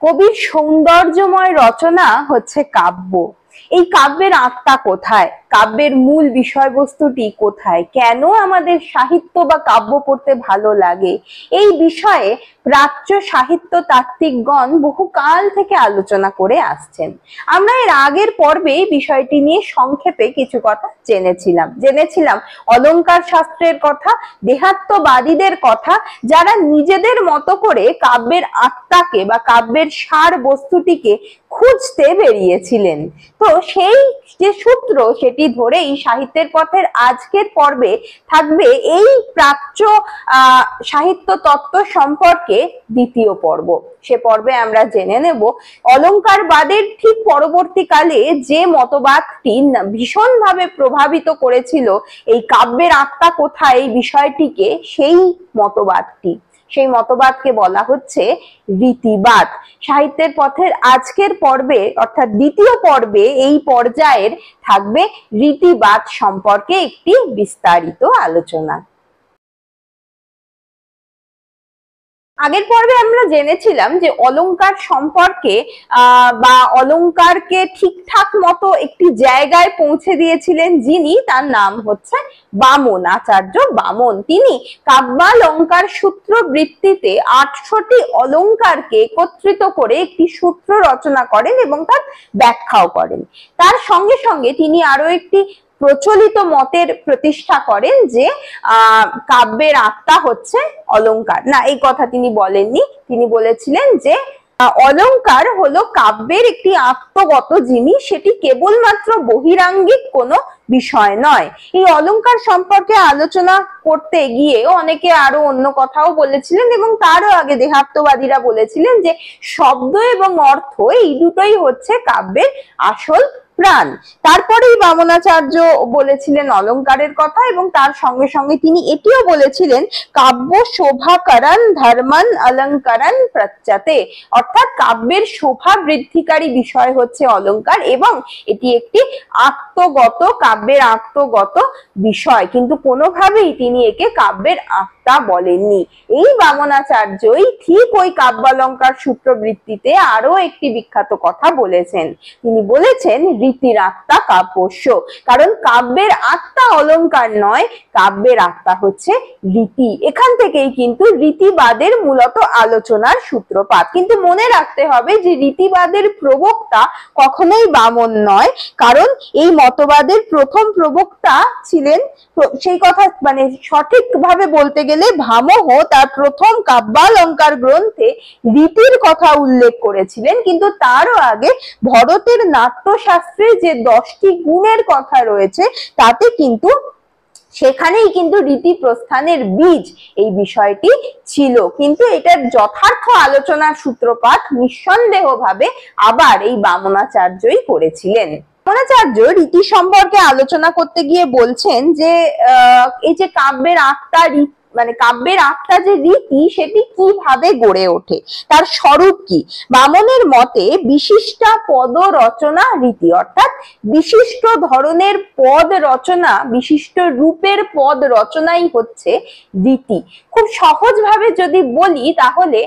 কবির সৌন্দর্যময় রচনা হচ্ছে কাব্য। এই কাব্যের আত্মা কোথায়, কাব্যের মূল বিষয়বস্তুটি কোথায়, কেন আমাদের সাহিত্য বা কাব্য পড়তে ভালো লাগে, এই বিষয়ে প্রাচ্য সাহিত্য তাত্ত্বিকগণ বহুকাল থেকে আলোচনা করে আসছেন। আমরা এর আগের পর্বে বিষয়টি নিয়ে সংক্ষেপে কিছু কথা জেনেছিলাম অলংকার শাস্ত্রের কথা, দেহাত্মবাদীদের কথা, যারা নিজেদের মতো করে কাব্যের আত্মাকে বা কাব্যের সার বস্তুটিকে খুঁজতে বেরিয়েছিলেন। তো সেই যে সূত্র সেটি ধরেই সাহিত্যের পথের আজকের পর্বে থাকবে এই প্রাচ্য সাহিত্য তত্ত্ব সম্পর্কে দ্বিতীয় পর্ব। সে পর্বে আমরা জেনে নেব অলংকারবাদের ঠিক পরবর্তীকালে যে মতবাদটি ভীষণভাবে প্রভাবিত করেছিল এই কাব্যের আত্মা কোথায় এই বিষয়টিকে, সেই মতবাদকে বলা হচ্ছে রীতিবাদ। সাহিত্যের পথের আজকের পর্বে অর্থাৎ দ্বিতীয় পর্বে এই পর্যায়ের থাকবে রীতিবাদ সম্পর্কে একটি বিস্তারিত আলোচনা। আগের পর্বে আমরা জেনেছিলাম যে অলংকার সম্পর্কে বা অলংকারকে ঠিকঠাক মতো একটি জায়গায় পৌঁছে দিয়েছিলেন যিনি, তার নাম হচ্ছে বামন, আচার্য বামন। তিনি কাব্যালংকার সূত্র বৃত্তিতে 800টি অলংকারকে একত্রিত করে একটি সূত্র রচনা করেন এবং তার ব্যাখ্যাও করেন। তার সঙ্গে সঙ্গে তিনি আরো একটি প্রচলিত মতের প্রতিষ্ঠা করেন যে কাব্যের আত্মা হচ্ছে অলংকার। না, এই কথা তিনি বলেননি। তিনি বলেছিলেন যে অলংকার হলো কাব্যের একটি আত্মগত জিনিস, সেটি কেবলমাত্র বহিরাঙ্গিক কোনো বিষয় নয়। এই অলংকার সম্পর্কে আলোচনা করতে গিয়ে অনেকে আরো অন্য কথাও বলেছিলেন এবং তারও আগে দেহাত্মবাদীরা বলেছিলেন যে শব্দ এবং অর্থ এই দুটোই হচ্ছে কাব্যের আসল প্রাণ। তারপরেই বামনাচার্য বলেছিলেন অলংকারের কথা এবং তার সঙ্গে সঙ্গে তিনি এটিও বলেছিলেন কাব্য শোভাকরণ ধর্মন অলংকারণ প্রচ্যতে, অর্থাৎ কাব্যের শোভা বৃদ্ধিকারী বিষয় হচ্ছে অলংকার এবং এটি একটি আত্মগত, কাব্যের আত্মগত বিষয়, কিন্তু কোনোভাবেই তিনি একে কাব্যের আত্মা বলেননি। এই বামনাচার্যই ঠিক ওই কাব্যালংকার সূত্রবৃত্তিতে আরো একটি বিখ্যাত কথা বলেছেন। তিনি বলেছেন রীতির আত্মা কাব্যস্য, কারণ কাব্যের আত্মা অলংকার নয়, কাব্যের আত্মা হচ্ছে রীতি। এখান থেকেই কিন্তু রীতিবাদের মূলত আলোচনার সূত্রপাত। কিন্তু মনে রাখতে হবে যে রীতিবাদের প্রবক্তা কখনোই বামন নয়, কারণ এই মতবাদের প্রথম প্রবক্তা ছিলেন, সেই কথা মানে সঠিকভাবে বলতে গেলে ভামহ তার প্রথম কাব্যালংকার গ্রন্থে রীতির কথা উল্লেখ করেছিলেন, কিন্তু তারও আগে ভরতের নাট্যশাস্ত্রে যে 10টি গুণের কথা রয়েছে তাতে কিন্তু সেখানেই কিন্তু রীতি প্রস্থানের বীজ এই বিষয়টি ছিল। কিন্তু এটার যথার্থ আলোচনার সূত্রপাত নিঃসন্দেহভাবে আবার এই বামনাচার্যই করেছিলেন। বামনাচার্য রীতি সম্পর্কে আলোচনা করতে গিয়ে বলছেন যে এই যে কাব্যের আত্মা মানে কাব্যের আত্মা যে রীতি সেটি কিভাবে গড়ে ওঠে, তার স্বরূপ কি। বামনের মতে বিশিষ্ট পদ রচনা রীতি, অর্থাৎ বিশিষ্ট ধরনের পদ রচনা, বিশিষ্ট রূপের পদ রচনাই হচ্ছে রীতি। খুব সহজভাবে যদি বলি তাহলে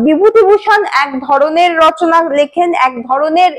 বিভূতিভূষণ এক ধরনের রচনা লেখেন, এক ধরনের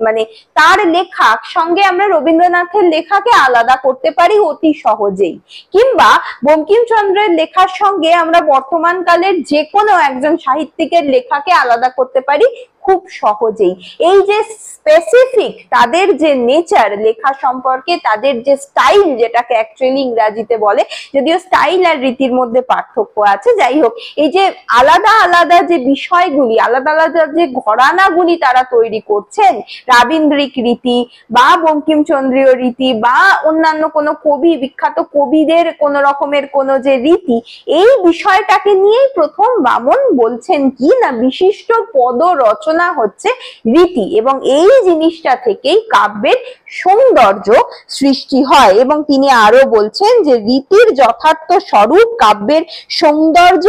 মানে তার লেখার সঙ্গে আমরা রবীন্দ্রনাথের লেখাকে আলাদা করতে পারি অতি সহজেই, কিংবা বঙ্কিমচন্দ্রের লেখার সঙ্গে আমরা বর্তমান কালের যে কোনো একজন সাহিত্যিকের লেখাকে আলাদা করতে পারি খুব সহজেই। এই যে স্পেসিফিক তাদের যে নেচার লেখা সম্পর্কে, তাদের যে স্টাইল, যেটাকে অ্যাকচুয়ালি ইংরেজিতে বলে, যদিও স্টাইল আর রীতির মধ্যে পার্থক্য আছে, যাই হোক, এই যে আলাদা আলাদা যে বিষয়গুলি, আলাদা আলাদা যে ঘরানাগুলি তারা তৈরি করছেন, রাবীন্দ্রিক রীতি বা বঙ্কিমচন্দ্রীয় রীতি বা অন্যান্য কোনো কবি, বিখ্যাত কবিদের কোন রকমের কোন যে রীতি, এই বিষয়টাকে নিয়েই প্রথম বামন বলছেন কি না বিশিষ্ট পদ রচনা হচ্ছে রীতি, এবং এই জিনিসটা থেকেই কাব্যের সৌন্দর্য সৃষ্টি হয়। এবং তিনি আরো বলছেন যে রীতির যথার্থ স্বরূপ কাব্যের সৌন্দর্য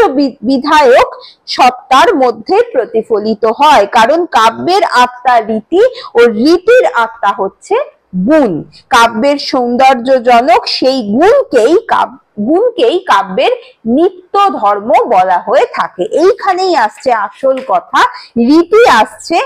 বিধায়ক সত্তার মধ্যে প্রতিফলিত হয়, কারণ কাব্যের আত্মা রীতি ও রীতির আত্মা হচ্ছে গুণ। কাব্যের সৌন্দর্যজনক সেই গুণকেই গুণকেই কাব্যের নিত্য ধর্ম বলা হয়ে থাকে। এইখানেই আসছে আসল কথা, রীতি আসছে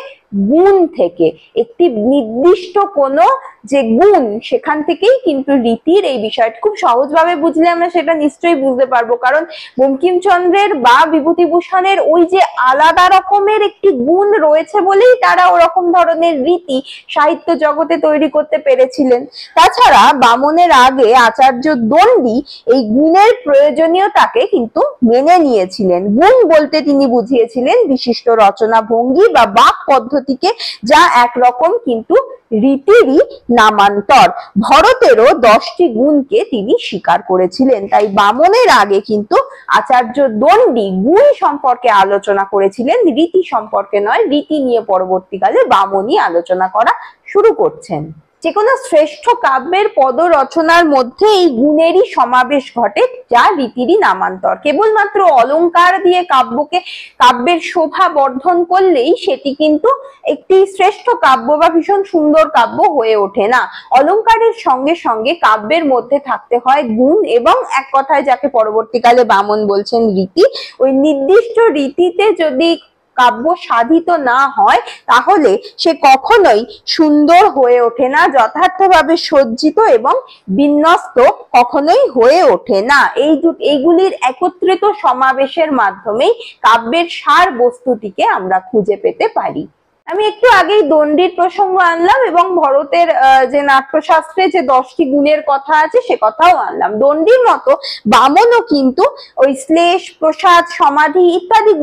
গুণ থেকে, একটি নির্দিষ্ট কোনো যে গুণ সেখান থেকেই কিন্তু রীতির এই বিষয়টা খুব সহজভাবে বুঝলে আমরা সেটা নিশ্চয়ই বুঝতে পারবো। কারণ বঙ্কিমচন্দ্রের বা বিভূতিভূষণের ওই যে আলাদা রকমের একটি গুণ রয়েছে বলেই তারা ওরকম ধরনের রীতি সাহিত্য জগতে তৈরি করতে পেরেছিলেন। তাছাড়া বামনের আগে আচার্য দণ্ডী এই গুণের প্রয়োজনীয়তাকে কিন্তু মেনে নিয়েছিলেন। গুণ বলতে তিনি বুঝিয়েছিলেন বিশিষ্ট রচনা ভঙ্গি বা বাক পদ্ধতিকে, যা একরকম কিন্তু রীতিরই নামান্তর। ভরতেরও 10টি গুণকে তিনি স্বীকার করেছিলেন। তাই বামনের আগে কিন্তু আচার্য দণ্ডী গুণ সম্পর্কে আলোচনা করেছিলেন, রীতি সম্পর্কে নয়। রীতি নিয়ে পরবর্তীকালে বামনই আলোচনা করা শুরু করছেন। যে কোনো শ্রেষ্ঠ কাব্যের পদ রচনার মধ্যে এই গুণেরই সমাবেশ ঘটে, যা রীতিরই নামান্তর। কেবলমাত্র অলংকার দিয়ে কাব্যের শোভা বর্ধন করলেই সেটি কিন্তু একটি শ্রেষ্ঠ কাব্য বা ভীষণ সুন্দর কাব্য হয়ে ওঠে না। অলংকারের সঙ্গে সঙ্গে কাব্যের মধ্যে থাকতে হয় গুণ, এবং এক কথায় যাকে পরবর্তীকালে বামন বলছেন রীতি। ওই নির্দিষ্ট রীতিতে যদি কাব্য সাধিত না হয় তাহলে সে কখনোই সুন্দর হয়ে ওঠে না, যথার্থভাবে সজ্জিত এবং বিন্যস্ত কখনোই হয়ে ওঠে না। এইগুলির একত্রিত সমাবেশের মাধ্যমেই কাব্যের সার বস্তুটিকে আমরা খুঁজে পেতে পারি। আমি একটু আগেই দণ্ডির প্রসঙ্গ আনলাম এবং ভরতের যে নাট্যশাস্ত্রে যে 10টি গুণের কথা আছে সে কথাও আনলাম। দণ্ডির মতো বামনও কিন্তু ওই শ্লেষ, প্রসাদ, সমাধি ইত্যাদি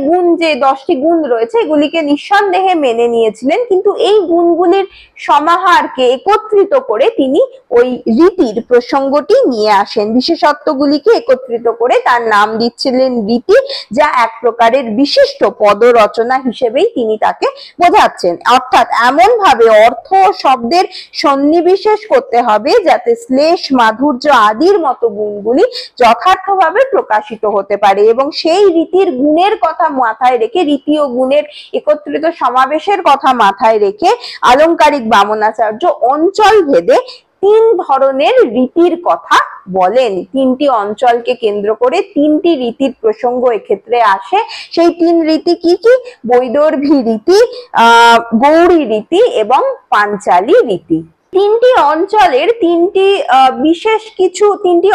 গুণ যে 10টি গুণ রয়েছে এগুলিকে নিঃসন্দেহে মেনে নিয়েছিলেন, কিন্তু এই গুণগুলির সমাহারকে একত্রিত করে তিনি ওই রীতির প্রসঙ্গটি নিয়ে আসেন। বিশেষত্বগুলিকে একত্রিত করে তার নাম দিচ্ছিলেন রীতি, যা এক প্রকারের বিশিষ্ট পদ রচনা হিসেবেই তিনি তাকে বোঝাচ্ছেন। অর্থাৎ এমন ভাবে অর্থ শব্দের সন্নিবিশেষ করতে হবে যাতে শ্লেষ, মাধুর্য আদির মতো গুণগুলি যথার্থভাবে প্রকাশিত হতে পারে, এবং সেই রীতির গুণের কথা মাথায় রেখে, রীতি ও গুণের একত্রিত সমাবেশের কথা মাথায় রেখে আলংকারিক বামনাচার্য অঞ্চল ভেদে 3 ধরনের রীতির কথা বলেন। 3টি অঞ্চলকে কেন্দ্র করে 3টি রীতির প্রসঙ্গ এক্ষেত্রে আসে। সেই 3 রীতি কি কি? বৈদর্ভী রীতি, গৌড়ী রীতি এবং পাঞ্চালী রীতি। 3টি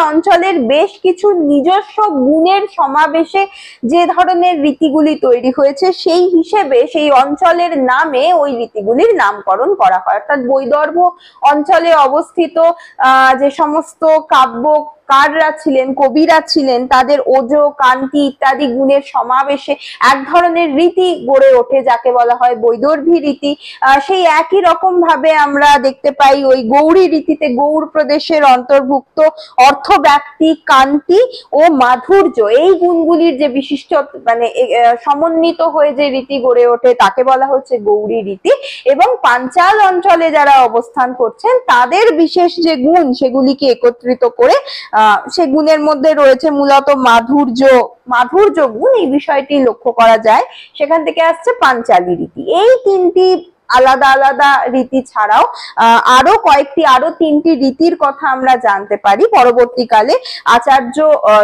অঞ্চলের বেশ কিছু নিজস্ব গুণের সমাবেশে যে ধরনের রীতিগুলি তৈরি হয়েছে সেই হিসেবে সেই অঞ্চলের নামে ওই রীতিগুলির নামকরণ করা হয়। অর্থাৎ বৈদর্ভ অঞ্চলে অবস্থিত যে সমস্ত কাব্যকাররা ছিলেন, কবিরা ছিলেন, তাদের ওজ, কান্তি ইত্যাদি গুণের সমাবেশে এক ধরনের রীতি গড়ে ওঠে যাকে বলা হয় বৈদর্ভী রীতি। সেই একই রকম ভাবে আমরা দেখতে পাই ওই গৌড়ী রীতিতে গৌড় প্রদেশের অন্তর্ভুক্ত অর্থব্যাপ্তি, কান্তি ও মাধুর্য এই গুণগুলির যে বিশিষ্ট সমন্বিত হয়ে যে রীতি গড়ে ওঠে তাকে বলা হচ্ছে গৌড়ী রীতি। এবং পাঞ্চাল অঞ্চলে যারা অবস্থান করছেন তাদের বিশেষ যে গুণ সেগুলিকে একত্রিত করে সে গুণের মধ্যে রয়েছে মূলত মাধুর্য গুণ, এই বিষয়টি লক্ষ্য করা যায়। সেখান থেকে আসছে পাঞ্চালী রীতি। এই 3টি আলাদা আলাদা রীতি ছাড়াও আরো 3টি রীতির কথা আমরা জানতে পারি। পরবর্তীকালে আচার্য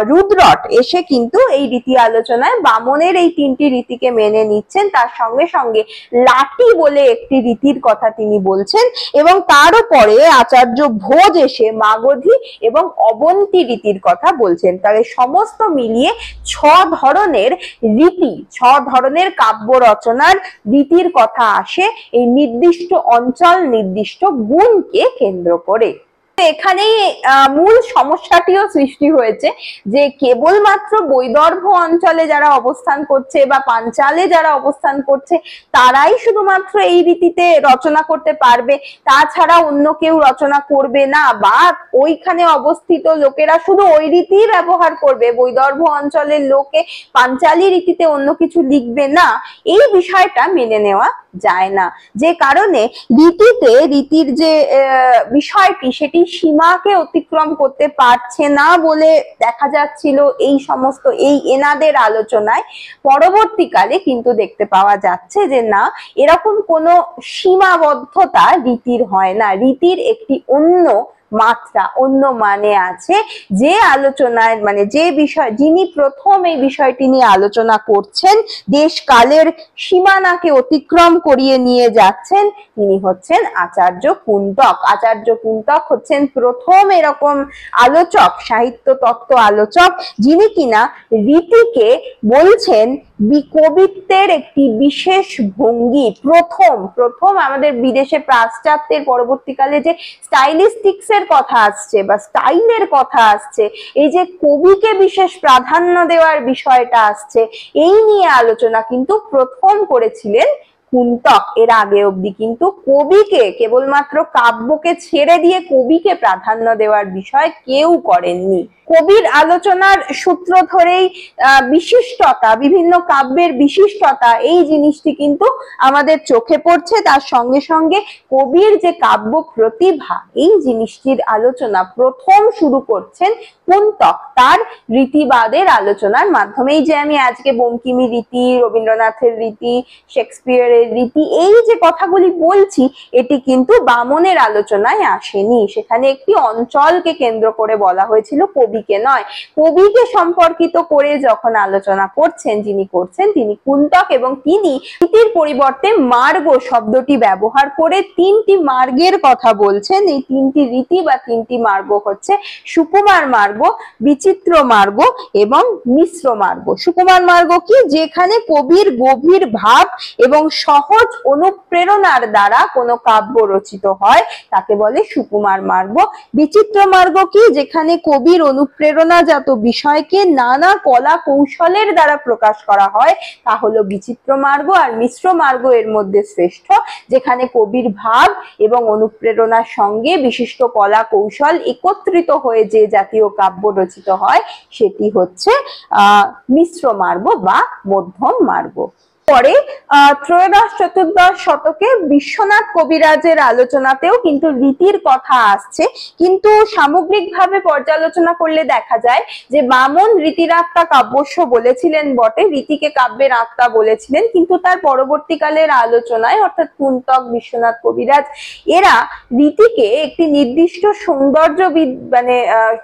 রুদ্রট এসে কিন্তু এই রীতি আলোচনায় বামনের এই 3টি রীতিকে মেনে নিচ্ছেন। তার সঙ্গে সঙ্গে লাটি বলে একটি রীতির কথা তিনি বলছেন, এবং তারও পরে আচার্য ভোজ এসে মাগধী এবং অবন্তী রীতির কথা বলছেন। তাহলে সমস্ত মিলিয়ে 6 ধরনের রীতি, 6 ধরনের কাব্য রচনার রীতির কথা আসে এই নির্দিষ্ট অঞ্চল, নির্দিষ্ট গুণকে কেন্দ্র করে। এখানেই মূল সমস্যাটিও সৃষ্টি হয়েছে যে কেবলমাত্র বৈদর্ভ অঞ্চলে যারা অবস্থান করছে বা পাঞ্চালে যারা অবস্থান করছে তারাই শুধুমাত্র এই রীতিতে রচনা করতে পারবে, তাছাড়া অন্য কেউ রচনা করবে না, বা ওইখানে অবস্থিত লোকেরা শুধু ওই রীতি ব্যবহার করবে, বৈদর্ভ অঞ্চলের লোকে পাঞ্চালী রীতিতে অন্য কিছু লিখবে না, এই বিষয়টা মেনে নেওয়া যায় না। যে কারণে রীতির যে বিষয়টি সেটি সীমাকে অতিক্রম করতে পারছে না বলে দেখা যাচ্ছিল এই এনাদের আলোচনায়। পরবর্তীকালে কিন্তু দেখতে পাওয়া যাচ্ছে যে না, এরকম কোনো সীমাবদ্ধতা রীতির হয় না। রীতির একটি অন্য মাত্রা, অন্য মানে আছে। যে আলোচনায় মানে যে বিষয়, যিনি প্রথম এই বিষয়টি নিয়ে আলোচনা করছেন, দেশ কালের সীমানাকে অতিক্রম করিয়ে নিয়ে যাচ্ছেন, তিনি হচ্ছেন আচার্য কুন্তক। আচার্য কুন্তক হচ্ছেন প্রথম এরকম আলোচক, সাহিত্য তত্ত্ব আলোচক, যিনি কিনা রীতিকে বলছেন কবিত্বের একটি বিশেষ ভঙ্গি। প্রথম আমাদের বিদেশে পাশ্চাত্যের পরবর্তীকালে যে স্টাইলিস্টিক্স এর কথা আসছে বা স্টাইলের কথা আসছে, এই যে কবিকে বিশেষ প্রাধান্য দেওয়ার বিষয়টা আসছে, এই নিয়ে আলোচনা কিন্তু প্রথম করেছিলেন কুন্তক। এর আগে অবধি কিন্তু কবিকে, কেবলমাত্র কাব্যকে ছেড়ে দিয়ে কবিকে প্রাধান্য দেওয়ার বিষয় কেউ করেননি। কবির আলোচনার সূত্র ধরেই বিশিষ্টতা, বিভিন্ন কাব্যের বিশিষ্টতা, এই জিনিসটি কিন্তু আমাদের চোখে পড়ছে। তার সঙ্গে সঙ্গে কবির যে কাব্য প্রতিভা, এই জিনিসটির আলোচনা প্রথম শুরু করছেন কুন্তক তার রীতিবাদের আলোচনার মাধ্যমে। এই যে আমি আজকে বঙ্কিমী রীতি, রবীন্দ্রনাথের রীতি, শেক্সপিয়ারের রীতি, এই যে কথাগুলি বলছি, এটি কিন্তু বামনের আলোচনায় আসেনি। সেখানে একটি অঞ্চলকে কেন্দ্র করে বলা হয়েছিল, কবিকে নয়। কবিকে সম্পর্কিত করে যখন আলোচনা করছেন, যিনি করছেন তিনি কুন্তক, এবং তিনি রীতির পরিবর্তে মার্গ শব্দটি ব্যবহার করে তিনটি মার্গের কথা বলছেন। এই তিনটি রীতি বা তিনটি মার্গ হচ্ছে সুকুমার মার্গ, বিচিত্র মার্গ এবং মিশ্র মার্গ। সুকুমার মার্গ কি? যেখানে কবির গভীর ভাব এবং সহজ অনুপ্রেরণার দ্বারা কোনো কাব্য রচিত হয়, তাকে বলে সুকুমার মার্গ। বিচিত্র মার্গ কি? যেখানে কবির অনুপ্রেরণাজাত বিষয়কে নানা কলা কৌশলের দ্বারা প্রকাশ করা হয়, তা হলো বিচিত্র মার্গ। আর মিশ্র মার্গ এর মধ্যে শ্রেষ্ঠ, যেখানে কবির ভাব এবং অনুপ্রেরণার সঙ্গে বিশিষ্ট কলা কৌশল একত্রিত হয়ে যে জাতীয় কাব্য রচিত হয়, সেটি হচ্ছে মিশ্র মার্গ বা মধ্যম মার্গ। পরে ত্রয়োদশ চতুর্দশ শতকে বিশ্বনাথ কবিরাজের আলোচনাতেও কিন্তু রীতির কথা আসছে, কিন্তু সামগ্রিকভাবে পর্যালোচনা করলে দেখা যায় যে বামন রীতির আত্মা কাব্যস্য বলেছিলেন বটে, রীতিকে কাব্যের আত্মা বলেছিলেন, কিন্তু তার পরবর্তীকালের আলোচনায় অর্থাৎ কুন্তক, বিশ্বনাথ কবিরাজ, এরা রীতিকে একটি নির্দিষ্ট সৌন্দর্য মানে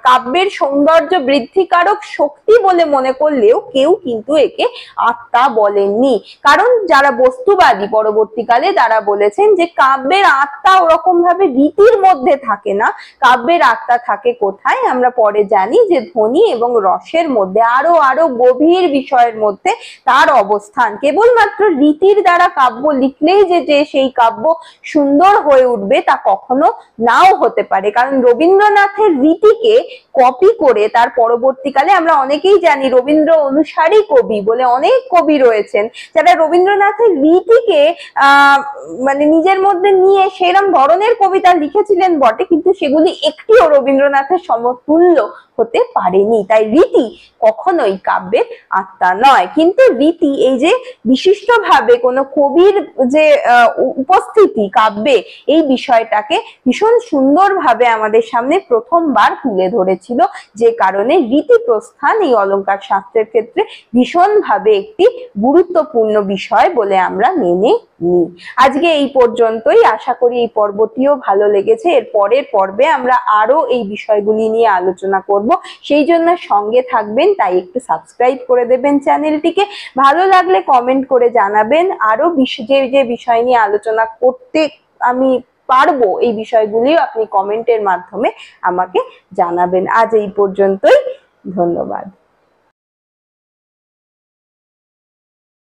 কাব্যের সৌন্দর্য বৃদ্ধিকারক শক্তি বলে মনে করলেও কেউ কিন্তু একে আত্মা বলেননি। কারণ যারা বস্তুবাদী পরবর্তীকালে তারা বলেছেন যে কাব্যের আত্মা ওরকম ভাবে রীতির মধ্যে থাকে না, কাব্যের আত্মা থাকে কোথায় আমরা পরে জানি, যে ধ্বনি এবং রসের মধ্যে, আরো গভীর বিষয়ের মধ্যে তার অবস্থান। কেবলমাত্র রীতির দ্বারা কাব্য লিখলেই যে সেই কাব্য সুন্দর হয়ে উঠবে তা কখনো নাও হতে পারে। কারণ রবীন্দ্রনাথের রীতিকে কপি করে তার পরবর্তীকালে আমরা অনেকেই জানি রবীন্দ্র অনুসারী কবি বলে অনেক কবি রয়েছেন, যারা রবীন্দ্রনাথের রীতিকে মানে নিজের মধ্যে নিয়ে সেরকম ধরনের কবিতা লিখেছিলেন বটে, কিন্তু সেগুলি একটিও রবীন্দ্রনাথের সমতুল্য হতে পারেনি। তাই রীতি কখনোই কাব্যের আত্মা নয়। কিন্তু রীতি, এই যে বিশিষ্টভাবে কোনো কবির যে উপস্থিতি কাব্যে, এই বিষয়টাকে ভীষণ সুন্দরভাবে আমাদের সামনে প্রথমবার তুলে ধরেছিল, যে কারণে রীতি প্রস্থান এই অলংকার শাস্ত্রের ক্ষেত্রে ভীষণভাবে একটি গুরুত্বপূর্ণ বিষয় বলে আমরা মেনে নিই। আজকে এই পর্যন্তই। আশা করি এই পর্বটিও ভালো লেগেছে। এর পরের পর্বে আমরা আরো এই বিষয়গুলি নিয়ে আলোচনা করব, সেই জন্য সঙ্গে থাকবেন। তাই একটু সাবস্ক্রাইব করে দেবেন চ্যানেলটিকে। ভালো লাগলে কমেন্ট করে জানাবেন। আরো যে বিষয় নিয়ে আলোচনা করতে আমি পারবো, এই বিষয়গুলিও আপনি কমেন্টের মাধ্যমে আমাকে জানাবেন। আজ এই পর্যন্তই, ধন্যবাদ।